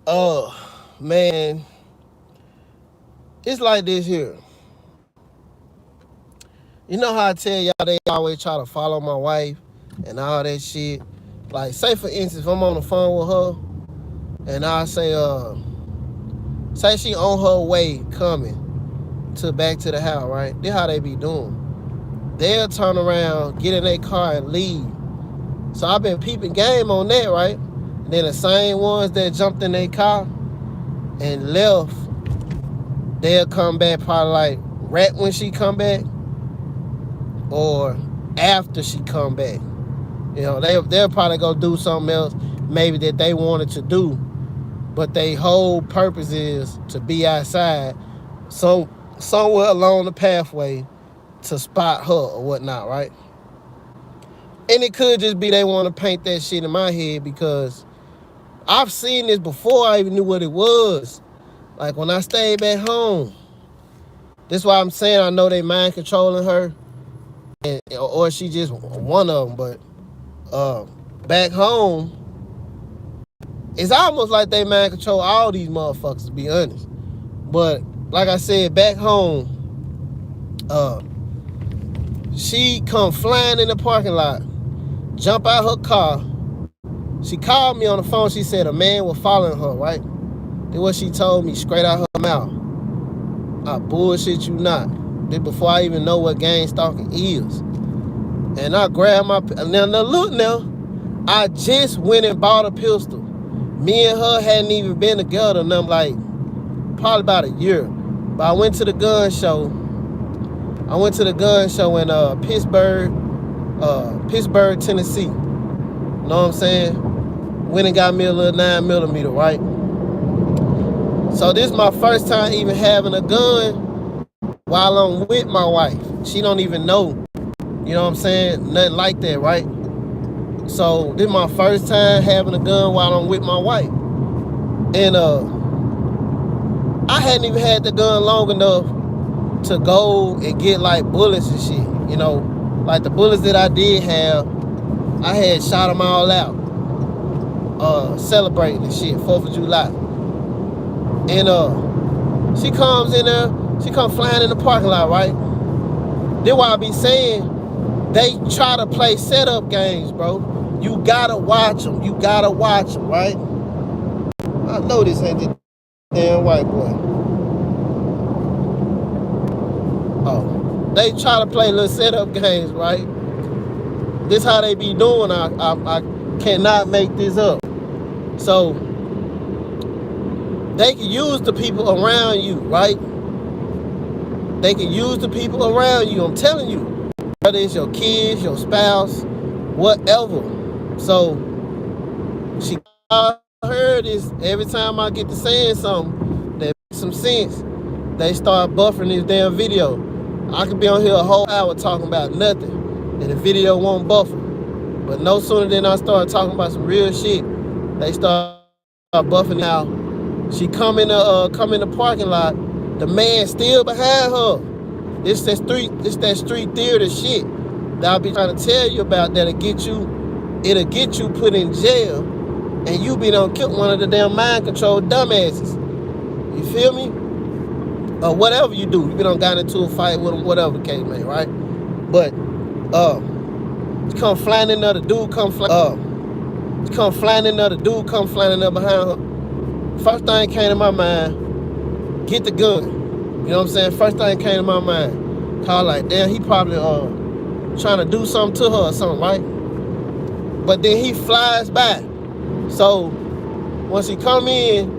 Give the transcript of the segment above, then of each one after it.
Man, it's like this here. You know how I tell y'all they always try to follow my wife and all that shit. Like, say for instance, if I'm on the phone with her and I say she on her way coming to back to the house, right? This how they be doing. They'll turn around, get in their car and leave. So I've been peeping game on that, right? And then the same ones that jumped in their car and left, they'll come back probably like right when she come back or after she come back. You know, they'll probably go do something else maybe that they wanted to do, but their whole purpose is to be outside somewhere along the pathway to spot her or whatnot, right? And it could just be they want to paint that shit in my head because I've seen this before I even knew what it was. Like when I stayed back home. This is why I'm saying I know they mind controlling her, or she just one of them. But back home, it's almost like they mind control all these motherfuckers, to be honest. But like I said, back home, she come flying in the parking lot, jump out her car. She called me on the phone. She said a man was following her, right? Then what she told me straight out her mouth. I bullshit you not. Then before I even know what gang stalking is. And I grabbed my... Now look now. I just went and bought a pistol. Me and her hadn't even been together nothing like probably about a year. But I went to the gun show. In Pittsburgh, Tennessee. You know what I'm saying? Went and got me a little 9mm, right? So this is my first time even having a gun while I'm with my wife. She don't even know, you know what I'm saying? Nothing like that, right? So this is my first time having a gun while I'm with my wife. And I hadn't even had the gun long enough to go and get like bullets and shit. You know, like the bullets that I did have, I had shot them all out. Celebrating and shit, 4th of July. And she comes in there, she come flying in the parking lot, right? Then why I be saying, they try to play setup games, bro. You gotta watch them, right? I know this ain't the damn white boy. Oh, they try to play little setup games, right? This how they be doing, I cannot make this up. So, they can use the people around you, right? They can use the people around you, I'm telling you. Whether it's your kids, your spouse, whatever. So, she heard this every time I get to saying something that makes some sense. They start buffering this damn video. I could be on here a whole hour talking about nothing, and the video won't buffer. But no sooner than I start talking about some real shit, they start buffing out. She come in the parking lot. The man still behind her. It's that street theater shit that I'll be trying to tell you about. It'll get you put in jail, and you be done killed one of the damn mind control dumbasses. You feel me? Or whatever you do, you be done got into a fight with them, whatever the case may, right? But come flying in there, the dude come flying up behind her. First thing came to my mind, get the gun. You know what I'm saying? First thing came to my mind. Call like, damn, he probably trying to do something to her or something, right? But then he flies by. So once he come in,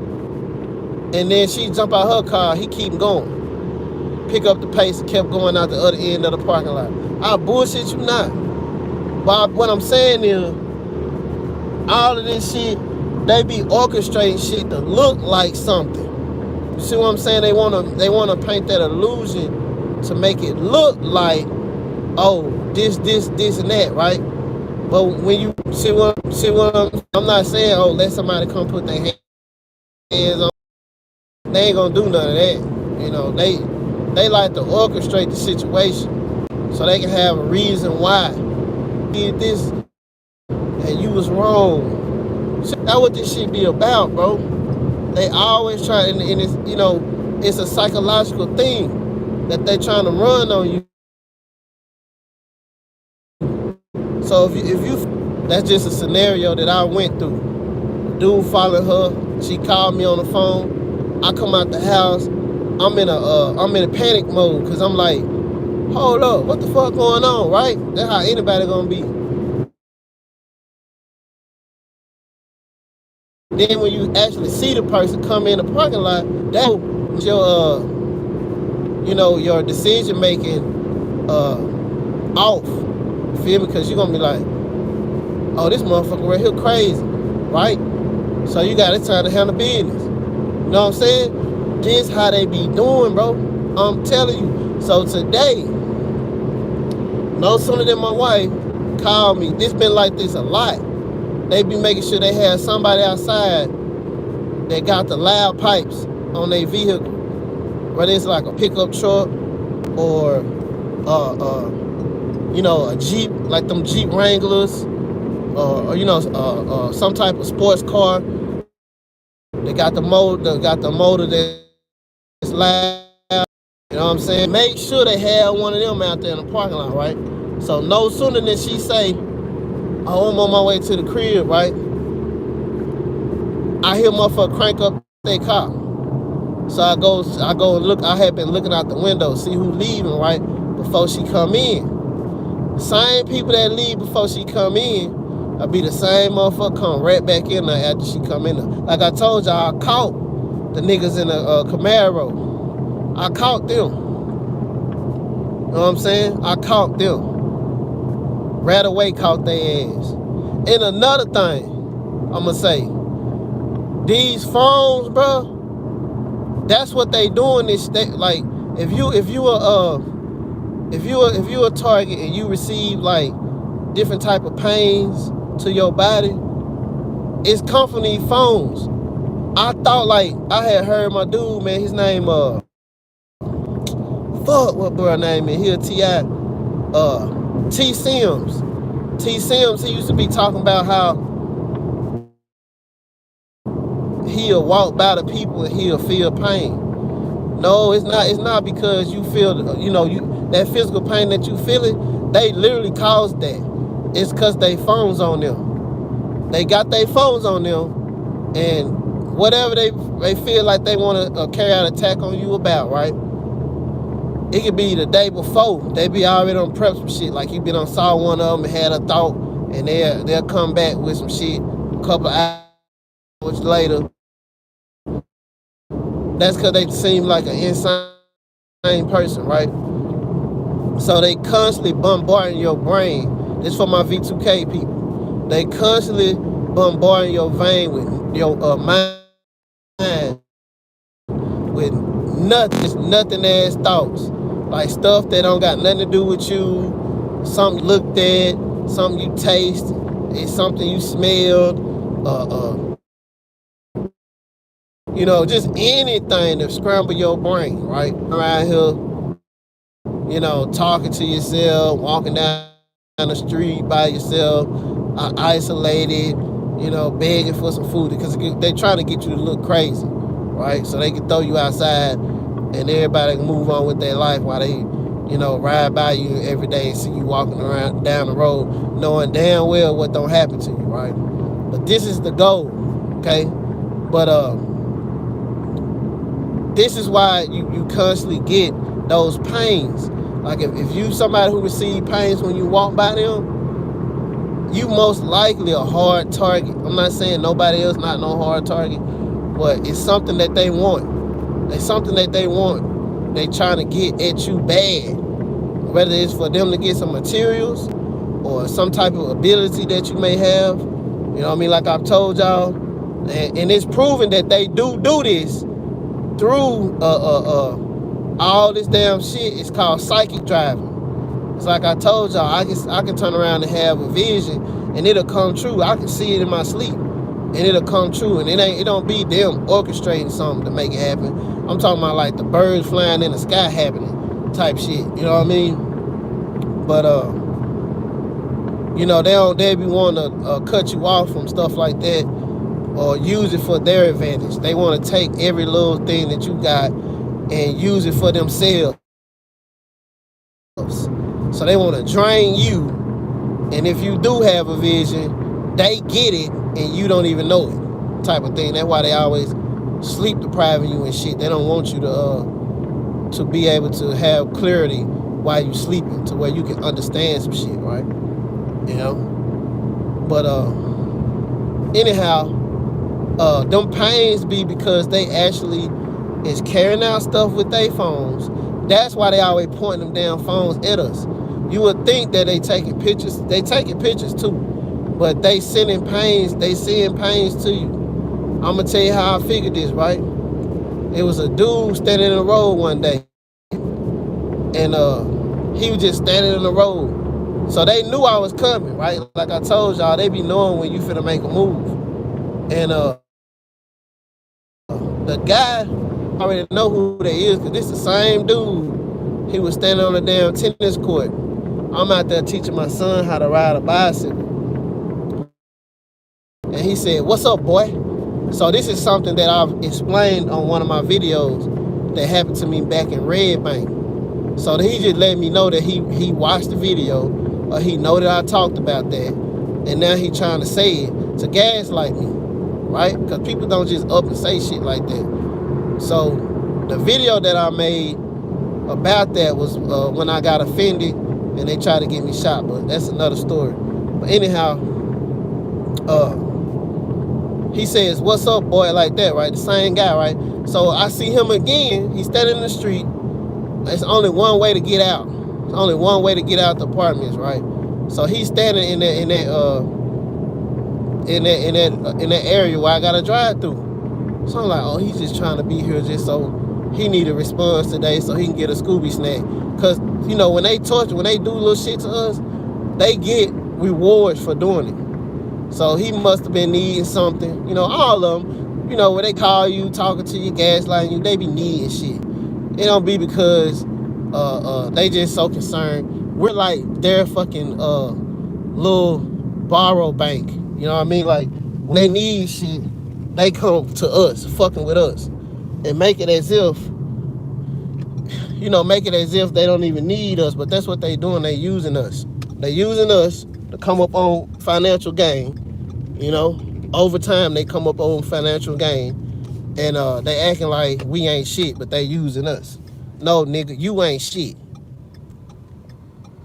and then she jump out her car, he keep going. Pick up the pace and kept going out the other end of the parking lot. I bullshit you not. But what I'm saying is, all of this shit, they be orchestrating shit to look like something. You see what I'm saying? They wanna paint that illusion to make it look like, oh, this and that, right? But when you see what I'm not saying, oh, let somebody come put their hands on. They ain't gonna do none of that. You know, they like to orchestrate the situation so they can have a reason why you did this and you was wrong. That's what this shit be about, bro. They always try, and it's, it's a psychological thing that they trying to run on you. So that's just a scenario that I went through. Dude followed her. She called me on the phone. I come out the house. I'm in a panic mode because I'm like, hold up, what the fuck going on, right? That's how anybody gonna be. Then when you actually see the person come in the parking lot, that's your decision making off. You feel me? Because you're gonna be like, oh, this motherfucker right here crazy, right? So you got time to handle business. You know what I'm saying? This how they be doing, bro. I'm telling you. So today, no sooner than my wife called me. This been like this a lot. They be making sure they have somebody outside that got the loud pipes on their vehicle, whether it's like a pickup truck or a Jeep, like them Jeep Wranglers, or some type of sports car. They got the motor that's loud. You know what I'm saying? Make sure they have one of them out there in the parking lot, right? So no sooner than she say, oh, I'm on my way to the crib, right? I hear motherfucker crank up their car. So I go and look. I had been looking out the window, see who leaving, right, before she come in. The same people that leave before she come in, I'll be the same motherfucker come right back in there after she come in there. Like I told y'all, I caught the niggas in the Camaro. I caught them. You know what I'm saying? I caught them. Right away caught their ass. And another thing I'ma say, these phones, bro, that's what they doing. This like if you a target and you receive like different type of pains to your body, it's come from these phones. I thought, like, I had heard my dude, man, his name what bro name is? He a T.I. T Sims. T Sims, he used to be talking about how he'll walk by the people and he'll feel pain. No, it's not because you feel, that physical pain that you feeling, they literally caused that. It's because they phones on them. They got their phones on them, and whatever they feel like they want to carry out an attack on you about, right? It could be the day before. They be already on prep some shit. Like you been on saw one of them and had a thought, and they'll come back with some shit a couple hours later. That's because they seem like an insane person, right? So they constantly bombarding your brain. This for my V2K people. They constantly bombarding your vein with your mind with nothing ass thoughts. Like stuff that don't got nothing to do with you. Something you looked at, something you taste, it's something you smelled, just anything to scramble your brain, right? Around here, talking to yourself, walking down the street by yourself, isolated, begging for some food because they trying to get you to look crazy, right? So they can throw you outside and everybody can move on with their life while they, ride by you every day and see you walking around down the road knowing damn well what don't happen to you, right? But this is the goal, okay? But this is why you constantly get those pains. Like if you somebody who receive pains when you walk by them, you most likely a hard target. I'm not saying nobody else not no hard target, but it's something that they want. It's something that they want. They trying to get at you bad. Whether it's for them to get some materials or some type of ability that you may have. You know what I mean? Like I've told y'all. And it's proven that they do this through all this damn shit. It's called psychic driving. It's like I told y'all, I can turn around and have a vision and it'll come true. I can see it in my sleep and it'll come true. And it don't be them orchestrating something to make it happen. I'm talking about like the birds flying in the sky happening type shit. You know what I mean? But they be wanting to cut you off from stuff like that. or use it for their advantage. They want to take every little thing that you got and use it for themselves. So they want to drain you, and if you do have a vision, they get it and you don't even know it, type of thing. That's why they always sleep depriving you and shit. They don't want you to be able to have clarity while you sleeping, to where you can understand some shit, right? You know. But anyhow, them pains be because they actually is carrying out stuff with their phones. That's why they always point them damn phones at us. You would think that they taking pictures. They taking pictures too, but they sending pains. They send pains to you. I'm gonna tell you how I figured this, right? It was a dude standing in the road one day, and he was just standing in the road. So they knew I was coming, right? Like I told y'all, they be knowing when you finna make a move. And the guy already know who they is, because this the same dude. He was standing on the damn tennis court. I'm out there teaching my son how to ride a bicycle. And he said, "What's up, boy?" So this is something that I've explained on one of my videos that happened to me back in Red Bank. So he just let me know that he watched the video, or he know that I talked about that, and now he trying to say it to gaslight me, right? Because people don't just up and say shit like that. So the video that I made about that was when I got offended and they tried to get me shot, but that's another story. But anyhow, he says, "What's up, boy?" like that, right? The same guy, right? So I see him again. He's standing in the street. There's only one way to get out. There's only one way to get out the apartments, right? So he's standing in that area where I gotta drive through. So I'm like, oh, he's just trying to be here just so he need a response today so he can get a Scooby snack. Cause you know, when they torture, when they do little shit to us, they get rewards for doing it. So he must have been needing something. You know, all of them, you know, when they call you, talking to you, gaslighting you, they be needing shit. It don't be because they just so concerned. We're like their fucking little borrow bank. You know what I mean? Like when they need shit, they come to us, fucking with us, and make it as if, you know, make it as if they don't even need us. But that's what they doing. They using us. They using us to come up on financial gain. You know, over time they come up on financial gain, and they acting like we ain't shit, but they using us. No, nigga, you ain't shit.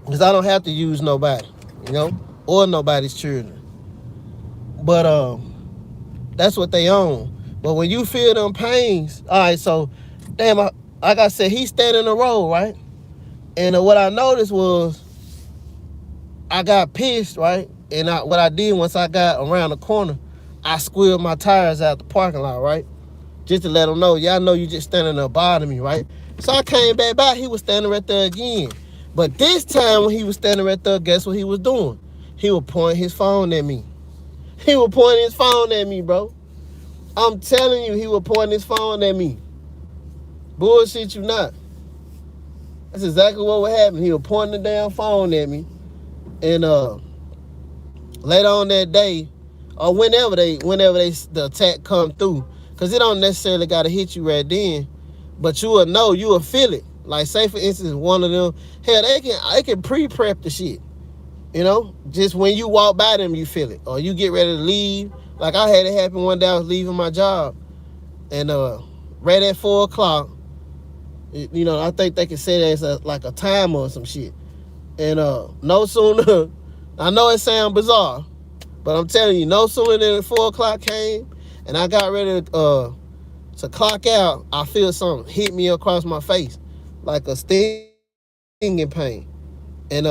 Because I don't have to use nobody, you know, or nobody's children. But that's what they own. But when you feel them pains, all right, so, damn, like I said, he's standing in the road, right? And what I noticed was I got pissed, right? And what I did once I got around the corner, I squealed my tires out the parking lot, right? Just to let them know, y'all know you just standing there bothering me, right? So I came back by, he was standing right there again. But this time when he was standing right there, guess what he was doing? He was pointing his phone at me. He was pointing his phone at me, bro. I'm telling you, he was pointing his phone at me. Bullshit you not. That's exactly what would happen. He was pointing the damn phone at me. And later on that day, or whenever the attack come through, because it don't necessarily got to hit you right then, but you will know, you will feel it. Like, say for instance, one of them, hell, they can pre-prep the shit. You know, just when you walk by them, you feel it. Or you get ready to leave. Like I had it happen one day, I was leaving my job, and right at 4 o'clock, you know, I think they can say that as like a timer or some shit. And no sooner, I know it sounds bizarre, but I'm telling you, no sooner than 4 o'clock came, and I got ready to clock out, I feel something hit me across my face, like a stinging pain. And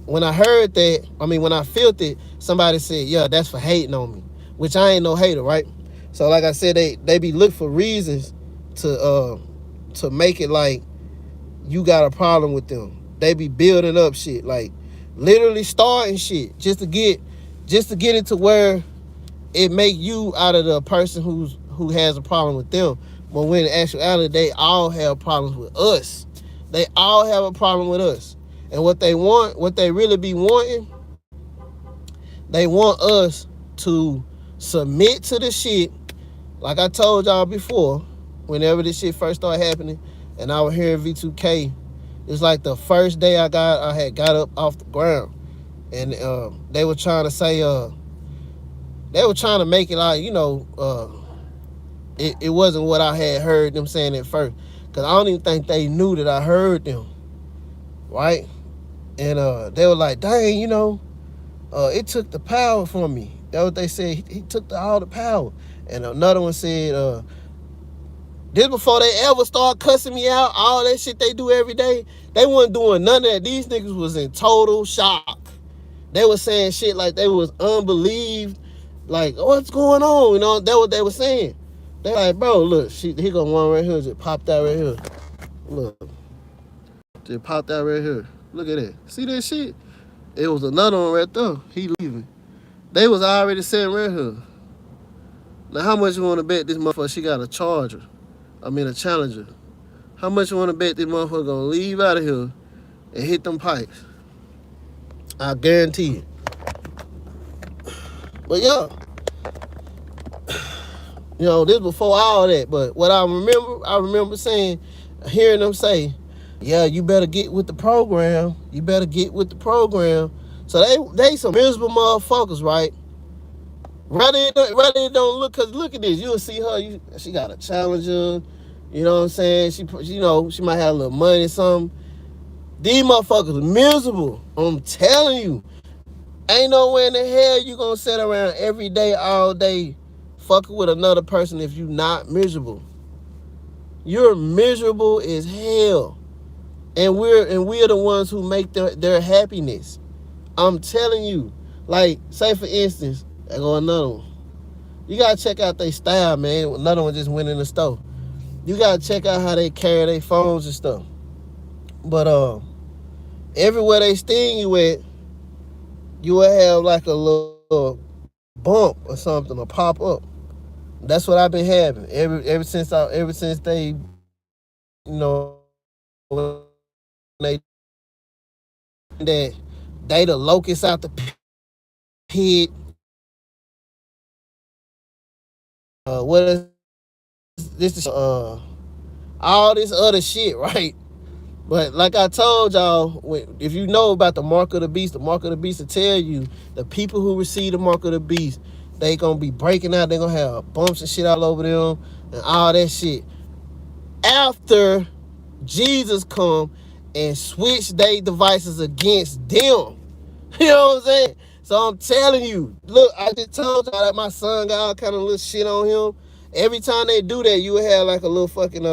when I heard that, when I felt it, somebody said, "Yeah, that's for hating on me," which I ain't no hater, right? So like I said, they be looking for reasons to make it like you got a problem with them. They be building up shit, like literally starting shit just to get it to where it make you out of the person who has a problem with them. But when in actuality, they all have problems with us. They all have a problem with us. And what they want, what they really be wanting, they want us to submit to the shit. Like I told y'all before, whenever this shit first started happening, and I was hearing V2K, it's like the first day I had got up off the ground, and they were trying to say, they were trying to make it like, it wasn't what I had heard them saying at first, because I don't even think they knew that I heard them, right? And they were like, dang, it took the power from me. That's what they said. He took all the power. And another one said, this before they ever start cussing me out, all that shit they do every day, they wasn't doing none of that. These niggas was in total shock. They was saying shit like they was unbelieved, like, what's going on? That's what they were saying. They like, bro, look, he got one right here, just popped out right here. Look, just popped out right here. Look at that. See that shit? It was another one right there. He leaving. They was already sitting right here. Now, how much you want to bet this motherfucker she got a Charger? I mean, a Challenger. How much you want to bet this motherfucker gonna leave out of here and hit them pipes? I guarantee it. But yeah, this before all that. But what I remember saying, hearing them say, yeah, you better get with the program. You better get with the program. So they some miserable motherfuckers, right? Rather it don't look, cause look at this. You'll see her. She got a Challenger. You know what I'm saying? She might have a little money or something. These motherfuckers are miserable. I'm telling you. Ain't nowhere in the hell you gonna sit around every day, all day, fucking with another person if you not miserable. You're miserable as hell. And we're the ones who make their happiness. I'm telling you. Like, say for instance, I go another one. You gotta check out their style, man. Another one just went in the store. You gotta check out how they carry their phones and stuff. But everywhere they sting you at, you will have like a little bump or something, or pop up. That's what I've been having ever since they, they the locust out the pit. What is this? All this other shit, right? But like I told y'all, if you know about the mark of the beast will tell you the people who receive the mark of the beast, they gonna be breaking out. They gonna have bumps and shit all over them and all that shit. After Jesus come and switch their devices against them. You know what I'm saying? So I'm telling you, look, I just told y'all that my son got all kind of little shit on him. Every time they do that, you will have like a little fucking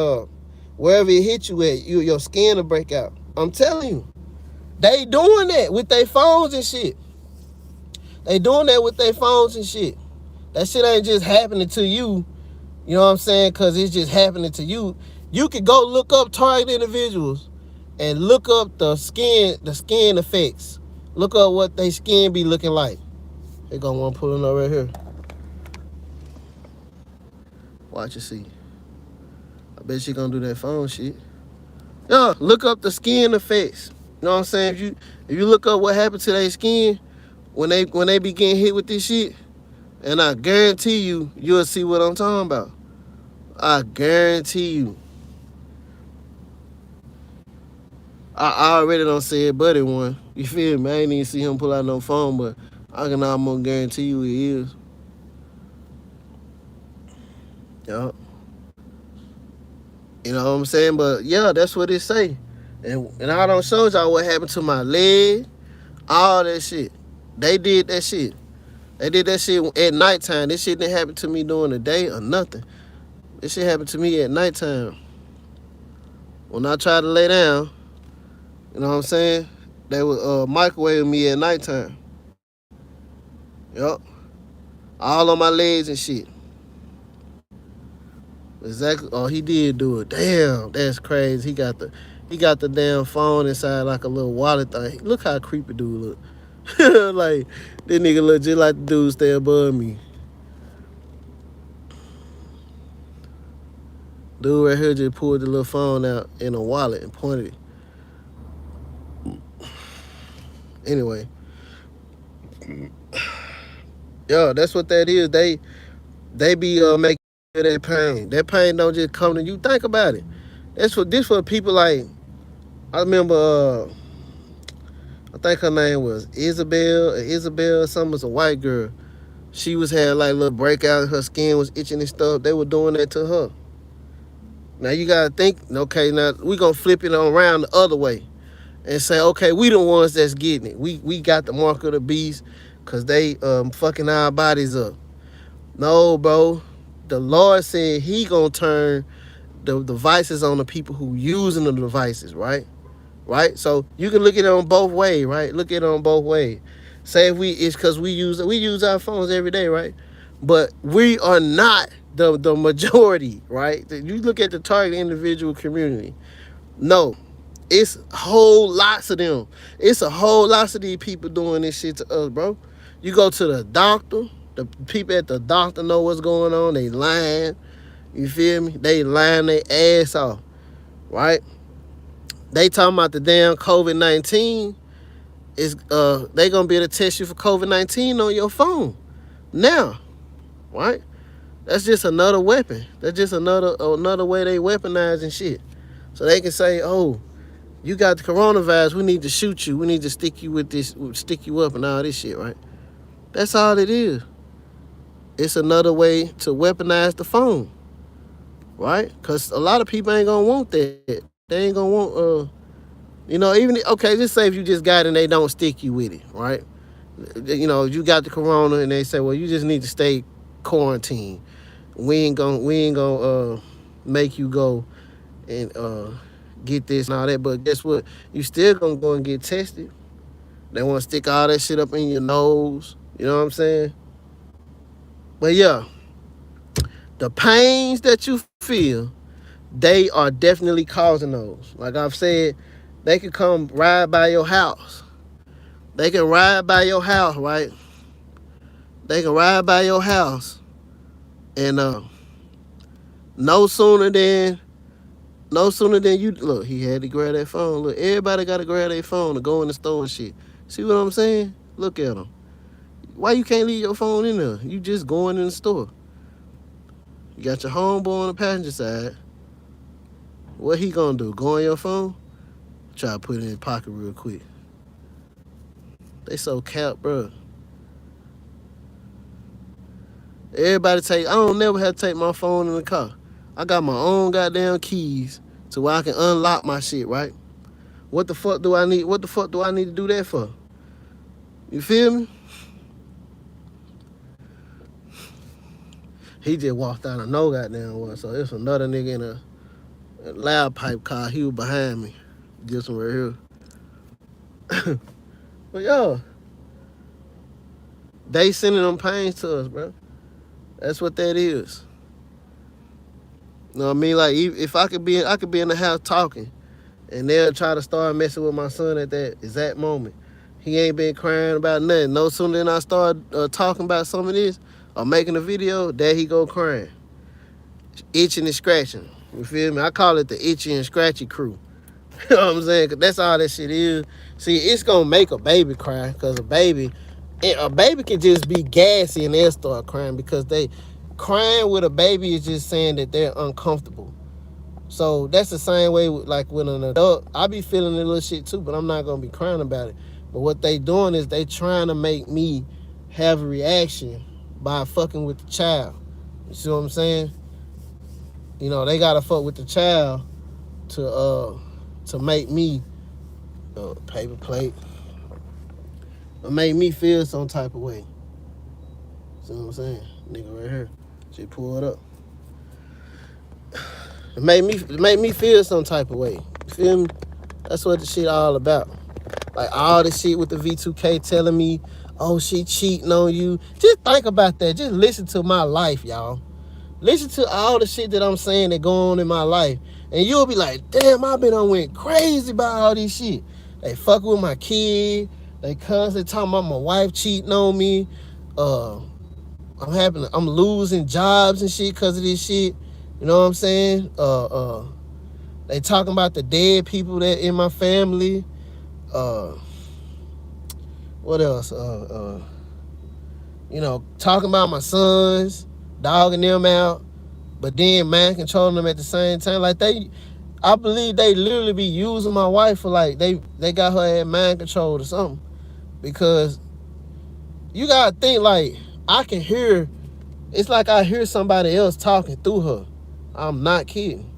wherever it hit you at, your skin will break out. I'm telling you. They doing that with their phones and shit. They doing that with their phones and shit. That shit ain't just happening to you. You know what I'm saying? Because it's just happening to you. You could go look up target individuals and look up the skin effects. Look up what they skin be looking like. They got one pulling up right here. Watch and see. I bet she gonna do that phone shit. Yeah, look up the skin effects. You know what I'm saying? If you look up what happened to their skin when they be getting hit with this shit, and I guarantee you'll see what I'm talking about. I guarantee you. I already don't say it, buddy one. You feel me? I ain't even see him pull out no phone, but I can almost guarantee you it is. Yup. You know what I'm saying? But yeah, that's what it say. And I don't show y'all what happened to my leg, all that shit. They did that shit. They did that shit at nighttime. This shit didn't happen to me during the day or nothing. This shit happened to me at nighttime. When I tried to lay down, you know what I'm saying? They would microwave me at nighttime. Yup. All on my legs and shit. Exactly. Oh, he did do it. Damn, that's crazy. He got the damn phone inside like a little wallet thing. Look how creepy dude look. Like, this nigga look just like the dude stay above me. Dude right here just pulled the little phone out in a wallet and pointed it. Anyway. Yeah, that's what that is. They be making that pain. That pain don't just come to you. Think about it. That's what this for people like. I remember. I think her name was Isabel. Isabel, something was a white girl. She was had like little breakout. Her skin was itching and stuff. They were doing that to her. Now you gotta think. Okay, now we gonna flip it around the other way and say, okay, we the ones that's getting it. We got the mark of the beast because they fucking our bodies up. No, bro. The Lord said He gonna turn the devices on the people who using the devices, right? Right. So you can look at it on both ways, right? Look at it on both ways. Say if it's because we use our phones every day, right? But we are not the majority, right? You look at the target individual community. No, it's whole lots of them. It's a whole lots of these people doing this shit to us, bro. You go to the doctor. The people at the doctor know what's going on. They lying. You feel me? They lying their ass off, right? They talking about the damn COVID-19 is they gonna be able to test you for COVID-19 on your phone now, right? That's just another weapon. That's just another way they weaponizing shit. So they can say, oh, you got the coronavirus, we need to shoot you, we need to stick you with this, stick you up and all this shit, right? That's all it is. It's another way to weaponize the phone, right? Because a lot of people ain't gonna want that. They ain't gonna want even okay, just say if you just got it and they don't stick you with it, right? You got the corona and they say, well, you just need to stay quarantined. We ain't gonna make you go and get this and all that. But guess what? You still gonna go and get tested. They want to stick all that shit up in your nose. You know what I'm saying? But yeah, the pains that you feel, they are definitely causing those. Like I've said, they can come ride by your house. They can ride by your house, right? They can ride by your house, and no sooner than you look. He had to grab that phone. Look, everybody got to grab their phone to go in the store and shit. See what I'm saying? Look at them. Why you can't leave your phone in there? You just going in the store. You got your homeboy on the passenger side. What he gonna do? Go on your phone? Try to put it in his pocket real quick. They so cap, bro. Everybody I don't never have to take my phone in the car. I got my own goddamn keys to where I can unlock my shit, right? What the fuck do I need? What the fuck do I need to do that for? You feel me? He just walked out of no goddamn one. So it's another nigga in a loud pipe car. He was behind me. Just right here. But yo, they sending them pains to us, bro. That's what that is. You know what I mean? Like if I could be in the house talking, and they'll try to start messing with my son at that exact moment. He ain't been crying about nothing. No sooner than I start talking about some of this or making a video, there he go crying, itching and scratching. You feel me? I call it the itchy and scratchy crew. You know what I'm saying? Cause that's all that shit is. See, it's gonna make a baby cry, cause a baby can just be gassy and they'll start crying because they crying with a baby is just saying that they're uncomfortable. So that's the same way like with an adult. I be feeling a little shit too, but I'm not gonna be crying about it. But what they doing is they trying to make me have a reaction by fucking with the child. You see what I'm saying? They gotta fuck with the child to make me paper plate or make me feel some type of way. See what I'm saying? Nigga right here. She pulled up. It made me feel some type of way. You feel me? That's what the shit all about. Like all the shit with the V2K telling me, oh, she cheating on you. Just think about that. Just listen to my life, y'all. Listen to all the shit that I'm saying that go on in my life. And you'll be like, damn, I went crazy about all this shit. They fuck with my kid. They constantly talking about my wife cheating on me. I'm losing jobs and shit because of this shit. You know what I'm saying? They talking about the dead people that in my family. What else? You know, talking about my sons, dogging them out, but then man controlling them at the same time. Like I believe they literally be using my wife for like they got her at mind control or something. Because you gotta think like I can hear. It's like I hear somebody else talking through her. I'm not kidding.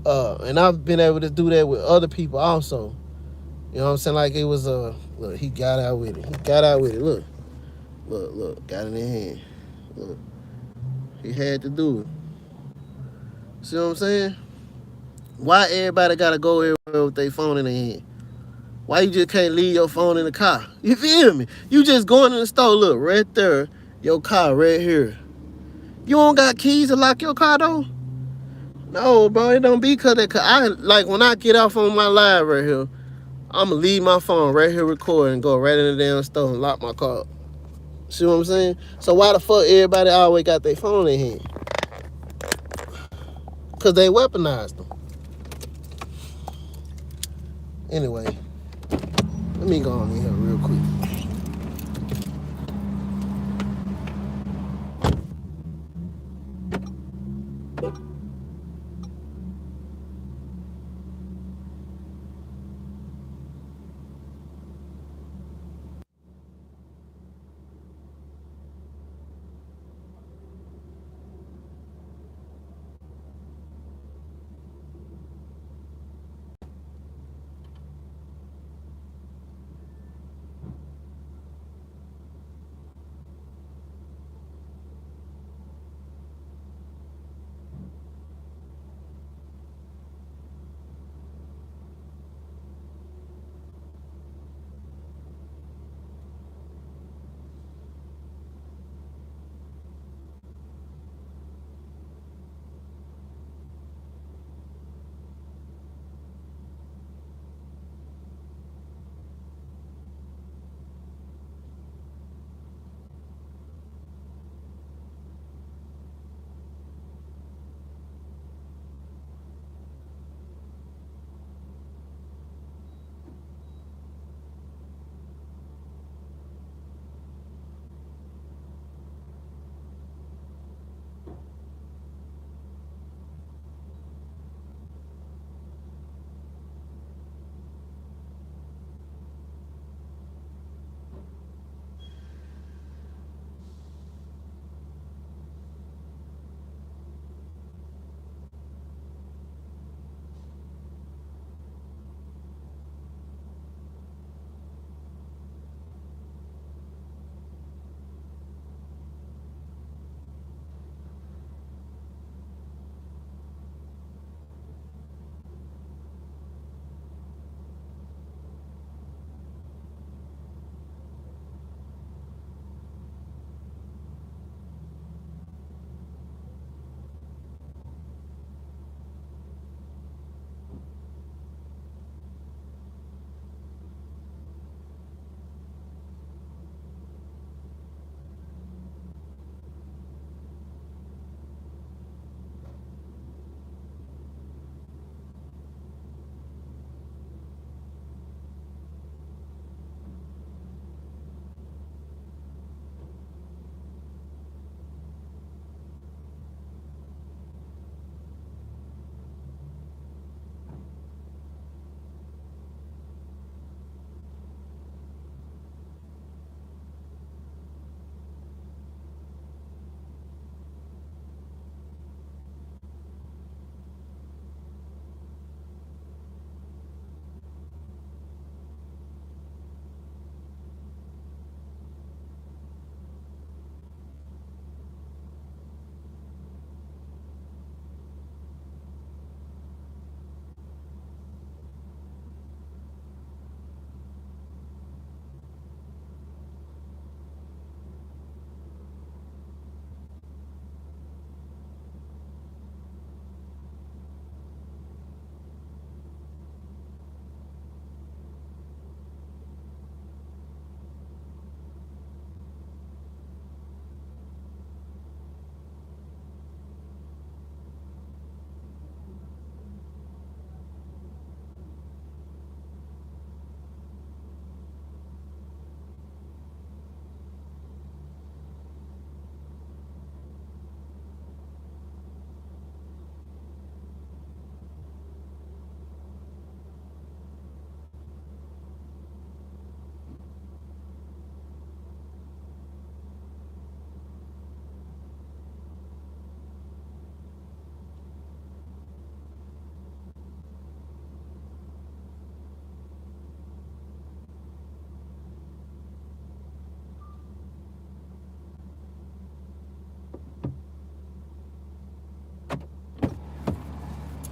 And I've been able to do that with other people also. You know what I'm saying? Like it was look, he got out with it. He got out with it. Look, got it in hand. Look, he had to do it. See what I'm saying? Why everybody gotta go everywhere with their phone in their hand? Why you just can't leave your phone in the car? You feel me? You just going in the store, look, right there, your car right here. You don't got keys to lock your car though? No, bro, it don't be cause I like when I get off on my live right here, I'ma leave my phone right here recording and go right in the damn store and lock my car up. See what I'm saying? So why the fuck everybody always got their phone in hand? Cause they weaponized them. Anyway, let me go on in here real quick.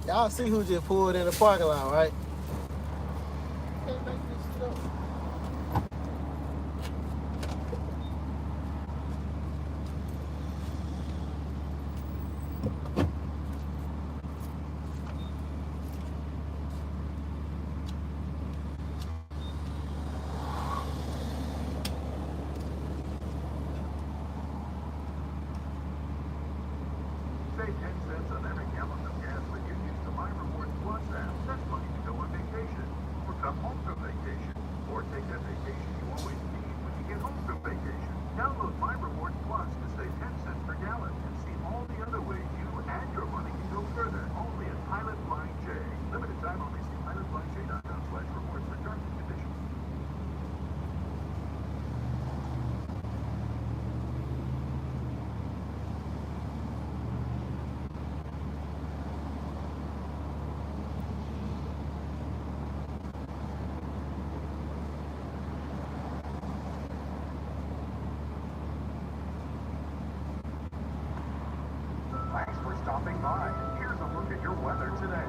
Y'all see who just pulled in the parking lot, right? Save 10 cents on every gallon of gas when you use the My Rewards Plus app. That's money to go on vacation, or come home from vacation, or take that vacation you always need when you get home from vacation. Download My Rewards Plus to save 10 cents per gallon and see all the other ways you and your money can go further. Only at Pilot Flying J. Limited time only. See pilotflyingj.com/rewards for terms and conditions. Thanks for stopping by. Here's a look at your weather today.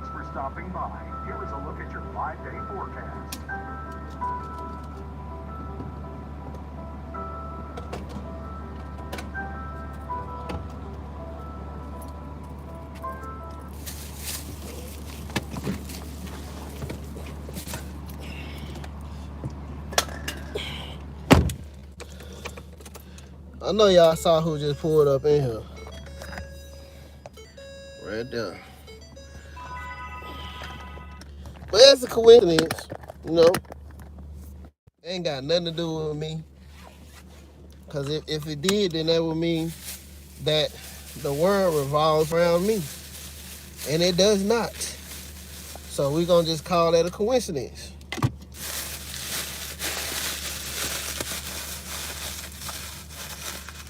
Thanks for stopping by. Here is a look at your 5-day forecast. I know y'all saw who just pulled up in here. Right there. But it's a coincidence, you know. Ain't got nothing to do with me. Because if it did, then that would mean that the world revolves around me. And it does not. So we're going to just call that a coincidence.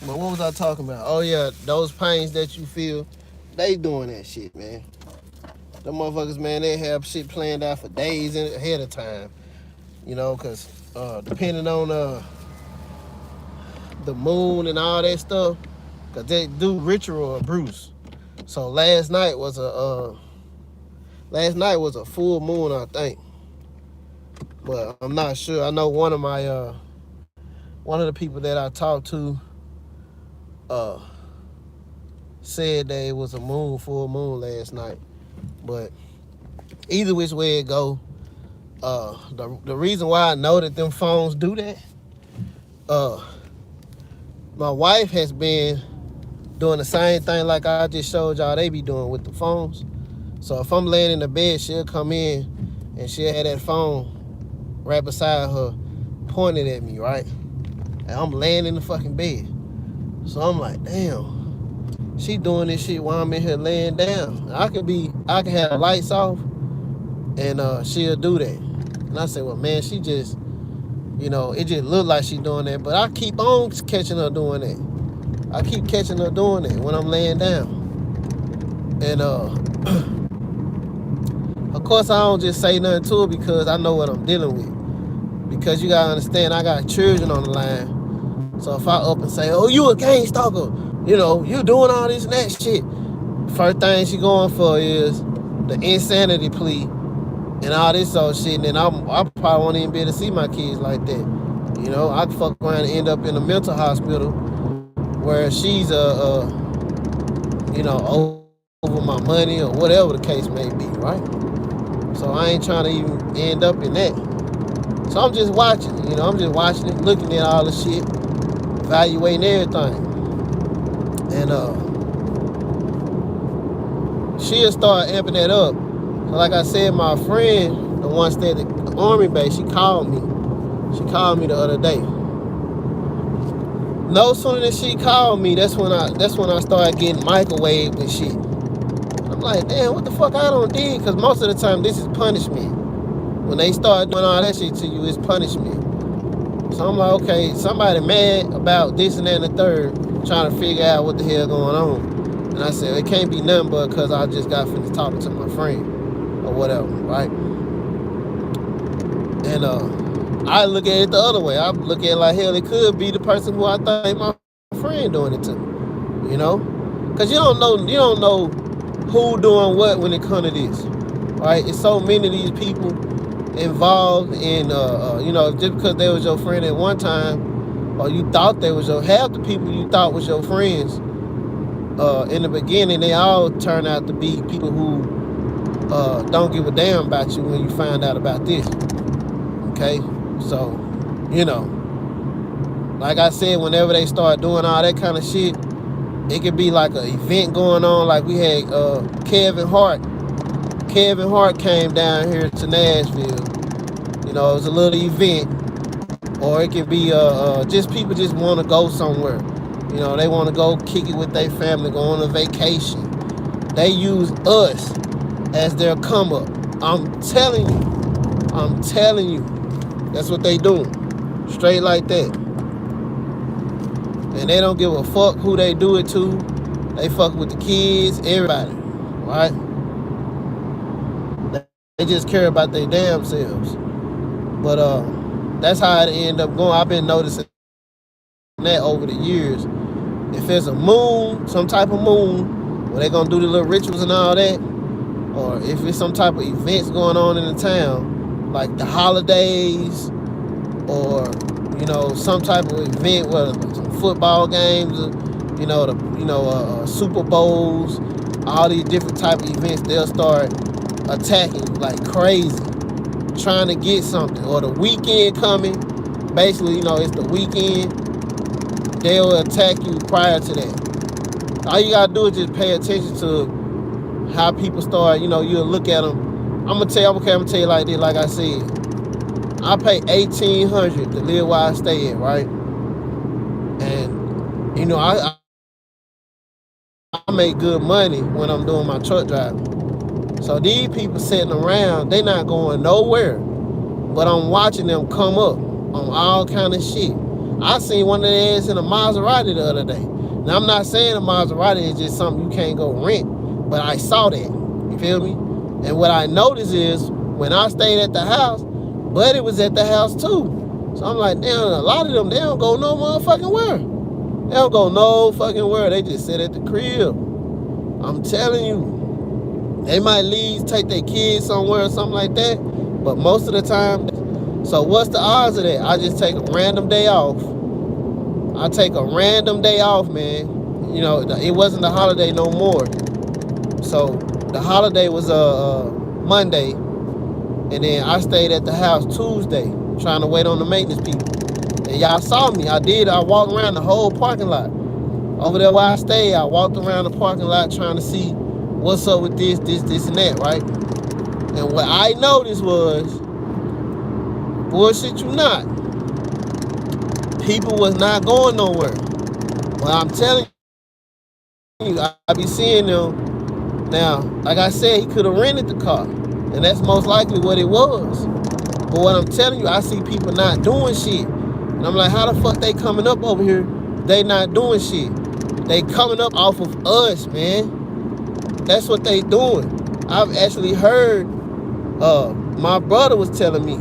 But what was I talking about? Oh, yeah, those pains that you feel, they doing that shit, man. The motherfuckers, man, they have shit planned out for days ahead of time. You know, because depending on the moon and all that stuff, because they do ritual abuse. So last night was a full moon, I think. But I'm not sure. I know one of the people that I talked to said that it was a full moon last night. But either which way it go, the reason why I know that them phones do that, my wife has been doing the same thing like I just showed y'all they be doing with the phones. So if I'm laying in the bed, she'll come in and she'll have that phone right beside her pointed at me, right? And I'm laying in the fucking bed. So I'm like, damn, she doing this shit while I'm in here laying down. I can have the lights off and she'll do that. And I said, well, man, she just, you know, it just look like she doing that. But I keep on catching her doing that. I keep catching her doing it when I'm laying down. And of course I don't just say nothing to her because I know what I'm dealing with. Because you gotta understand, I got children on the line. So if I up and say, oh, you a gang stalker, you know, you doing all this and that shit, first thing she going for is the insanity plea and all this old shit. And then I probably won't even be able to see my kids like that. You know, I fuck around and end up in a mental hospital where she's you know, over my money or whatever the case may be, right? So I ain't trying to even end up in that. So I'm just watching, you know, I'm just watching it, looking at all the shit, evaluating everything. And she'll start amping that up. So like I said, my friend, the one stayed at the Army base, she called me. She called me the other day. No sooner than she called me, that's when I started getting microwaved and shit. I'm like, damn, what the fuck I don't did? Because most of the time, this is punishment. When they start doing all that shit to you, it's punishment. So I'm like, okay, somebody mad about this and that and the third, trying to figure out what the hell going on. And I said, it can't be nothing but because I just got finished talking to my friend or whatever, right? And I look at it the other way. I look at it like, hell, it could be the person who I thought ain't my friend doing it to, you know? Because you don't know who doing what when it comes to this, right? It's so many of these people involved in, you know, just because they was your friend at one time, or you thought they was half the people you thought was your friends, in the beginning, they all turn out to be people who don't give a damn about you when you find out about this, okay? So, you know, like I said, whenever they start doing all that kind of shit, it could be like an event going on. Like we had Kevin Hart. Kevin Hart came down here to Nashville. You know, it was a little event. Or it could be just people just want to go somewhere. You know, they want to go kick it with their family, go on a vacation. They use us as their come up. I'm telling you. That's what they doing. Straight like that. And they don't give a fuck who they do it to. They fuck with the kids, everybody. Right? They just care about their damn selves. But that's how it end up going. I've been noticing that over the years. If there's a moon, some type of moon, where they gonna do the little rituals and all that, or if it's some type of events going on in the town, like the holidays, or you know, some type of event, whether some football games, you know, Super Bowls, all these different type of events, they'll start attacking like crazy, trying to get something. Or the weekend coming, basically, you know, it's the weekend, they'll attack you prior to that. All you gotta do is just pay attention to how people start, you know, you'll look at them. I'm gonna tell you like this, like I said, I pay $1,800 to live where I stay at, right? And, you know, I make good money when I'm doing my truck driving. So these people sitting around, they not going nowhere. But I'm watching them come up on all kind of shit. I seen one of their ass in a Maserati the other day. Now, I'm not saying a Maserati is just something you can't go rent, but I saw that. You feel me? And what I noticed is, when I stayed at the house, Buddy was at the house too. So I'm like, damn, a lot of them, they don't go no motherfucking where. They don't go no fucking where. They just sit at the crib. I'm telling you. They might leave, take their kids somewhere or something like that. But most of the time, so what's the odds of that? I just take a random day off. I take a random day off, man. You know, it wasn't the holiday no more. So the holiday was Monday. And then I stayed at the house Tuesday, trying to wait on the maintenance people. And y'all saw me. I walked around the whole parking lot. Over there where I stayed, I walked around the parking lot trying to see what's up with this, and that, right? And what I noticed was, bullshit you not, people was not going nowhere. Well, I'm telling you, I be seeing them. Now, like I said, he could have rented the car. And that's most likely what it was. But what I'm telling you, I see people not doing shit. And I'm like, how the fuck they coming up over here? They not doing shit. They coming up off of us, man. That's what they doing. I've actually heard, my brother was telling me,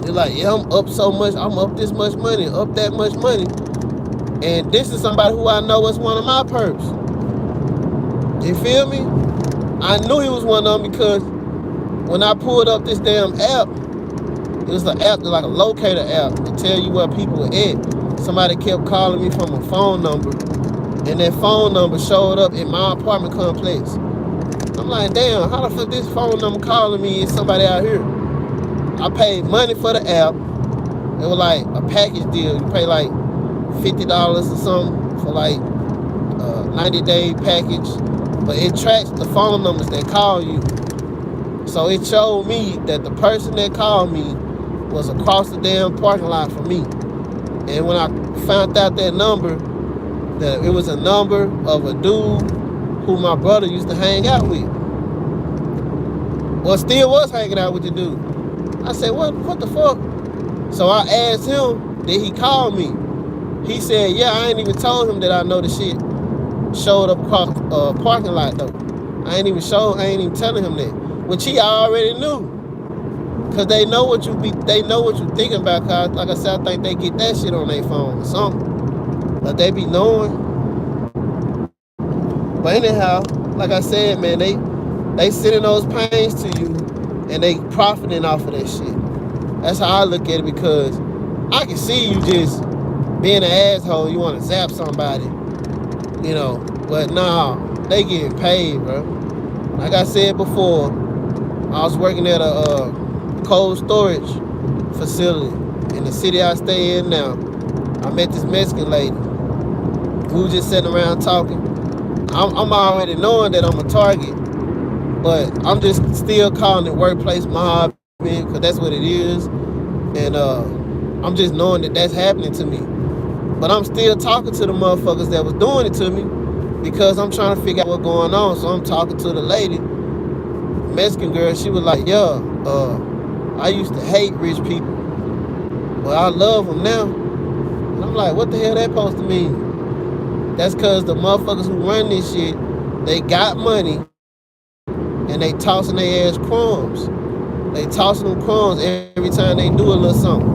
they're like, yeah, I'm up so much, I'm up this much money, up that much money. And this is somebody who I know is one of my perps. You feel me? I knew he was one of them because when I pulled up this damn app, it was an app, like a locator app, to tell you where people were at. Somebody kept calling me from a phone number, and that phone number showed up in my apartment complex. I'm like, damn, how the fuck this phone number calling me is somebody out here? I paid money for the app. It was like a package deal. You pay like $50 or something for like 90-day package, but it tracks the phone numbers that call you. So it showed me that the person that called me was across the damn parking lot from me. And when I found out that number, that it was a number of a dude who my brother used to hang out with. Well, still was hanging out with the dude. I said, what the fuck? So I asked him, did he call me? He said, yeah, I ain't even told him that I know the shit showed up across parking lot though. I ain't even telling him that. Which he already knew. Cause they know what you thinking about, cause like I said, I think they get that shit on their phone or something. But they be knowing. But anyhow, like I said, man, they sending those pains to you and they profiting off of that shit. That's how I look at it, because I can see you just being an asshole, you want to zap somebody, you know, but nah, they getting paid, bro. Like I said before, I was working at a cold storage facility in the city I stay in now. I met this Mexican lady. We were just sitting around talking. I'm already knowing that I'm a target, but I'm just still calling it workplace mobbing, because that's what it is. And I'm just knowing that that's happening to me. But I'm still talking to the motherfuckers that was doing it to me, because I'm trying to figure out what's going on. So I'm talking to the lady, Mexican girl. She was like, yeah, I used to hate rich people, but I love them now. And I'm like, what the hell that supposed to mean? That's because the motherfuckers who run this shit, they got money and they tossing their ass crumbs. They tossing them crumbs every time they do a little something.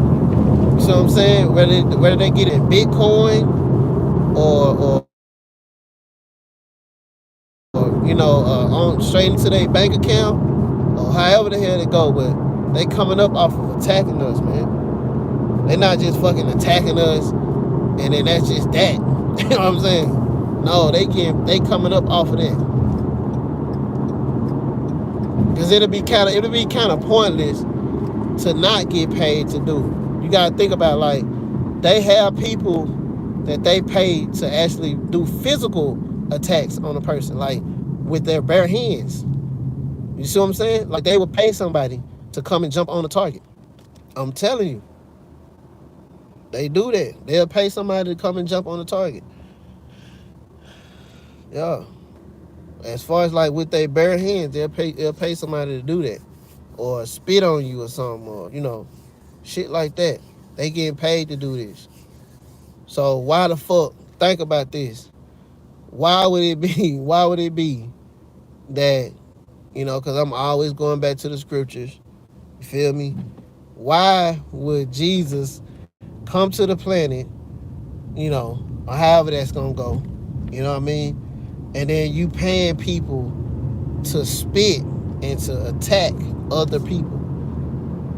You see what I'm saying? Whether they get in Bitcoin or you know, on straight into their bank account, or however the hell they go, but they coming up off of attacking us, man. They not just fucking attacking us and then that's just that. You know what I'm saying? No, they coming up off of that. Cause it'll be kind of pointless to not get paid to do it. You gotta think about, like, they have people that they pay to actually do physical attacks on a person, like with their bare hands. You see what I'm saying? Like, they would pay somebody to come and jump on the target. I'm telling you, they do that. They'll pay somebody to come and jump on the target. Yeah. As far as like with their bare hands, they'll pay somebody to do that, or spit on you or something, or you know, shit like that. They getting paid to do this. So why the fuck? Think about this. Why would it be? Why would it be that, you know? Because I'm always going back to the scriptures. You feel me? Why would Jesus come to the planet? You know, or however that's gonna go. You know what I mean? And then you paying people to spit and to attack other people.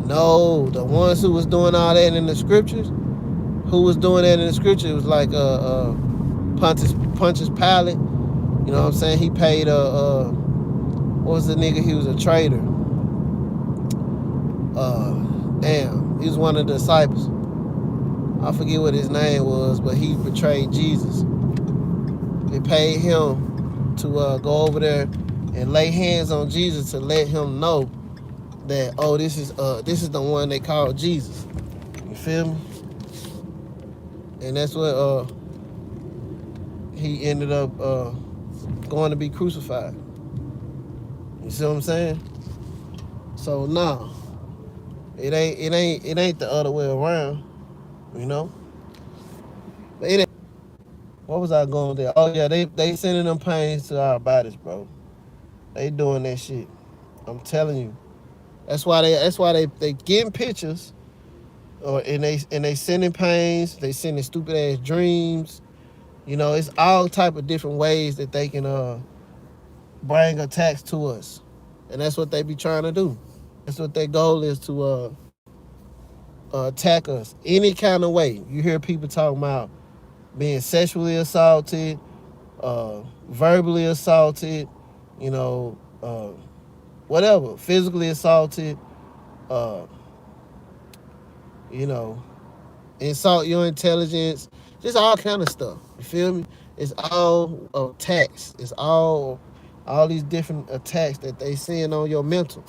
No, the ones who was doing all that in the scriptures, was like Pontius Pilate. You know what I'm saying? He paid what was the nigga? He was a traitor. Damn, he was one of the disciples. I forget what his name was, but he betrayed Jesus. They paid him to go over there and lay hands on Jesus to let him know that, oh, this is the one they call Jesus. You feel me? And that's what he ended up going to be crucified. You see what I'm saying? So nah, it ain't the other way around, you know. But it ain't. What was I going there? Oh yeah, they sending them pains to our bodies, bro. They doing that shit. I'm telling you. That's why they getting pictures, and they sending pains. They sending stupid ass dreams. You know, it's all type of different ways that they can bring attacks to us, and that's what they be trying to do. That's what their goal is, to attack us any kind of way. You hear people talking about being sexually assaulted, verbally assaulted, you know, whatever, physically assaulted, you know, insult your intelligence, just all kind of stuff. You feel me? It's all attacks. It's all these different attacks that they seeing on your mental.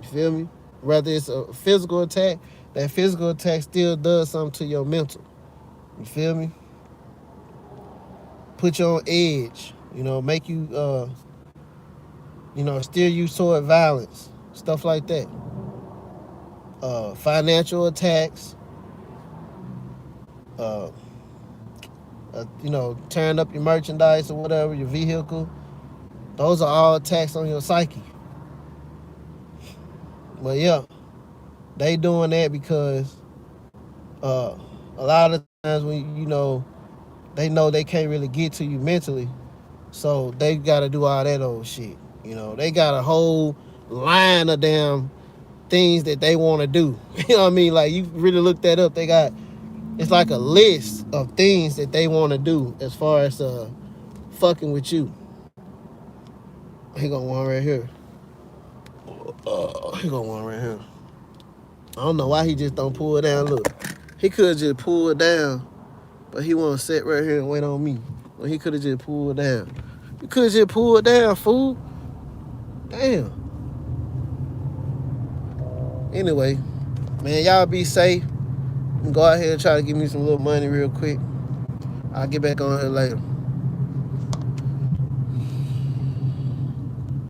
You feel me? Whether it's a physical attack, that physical attack still does something to your mental. You feel me? Put you on edge. You know, make you steer you toward violence, stuff like that. Financial attacks. Tearing up your merchandise or whatever, your vehicle. Those are all attacks on your psyche. But yeah, they doing that because a lot of times when they know they can't really get to you mentally, so they got to do all that old shit. They got a whole line of damn things that they want to do. You know what I mean? Like, you really look that up. It's like a list of things that they want to do as far as fucking with you. He got one right here. He got one right here. I don't know why he just don't pull it down. Look, he could just pull it down, but he want to sit right here and wait on me. Well, he could have just pulled it down. You could have just pulled it down, fool. Damn. Anyway, man, y'all be safe. Go out here and try to give me some little money real quick. I'll get back on here later.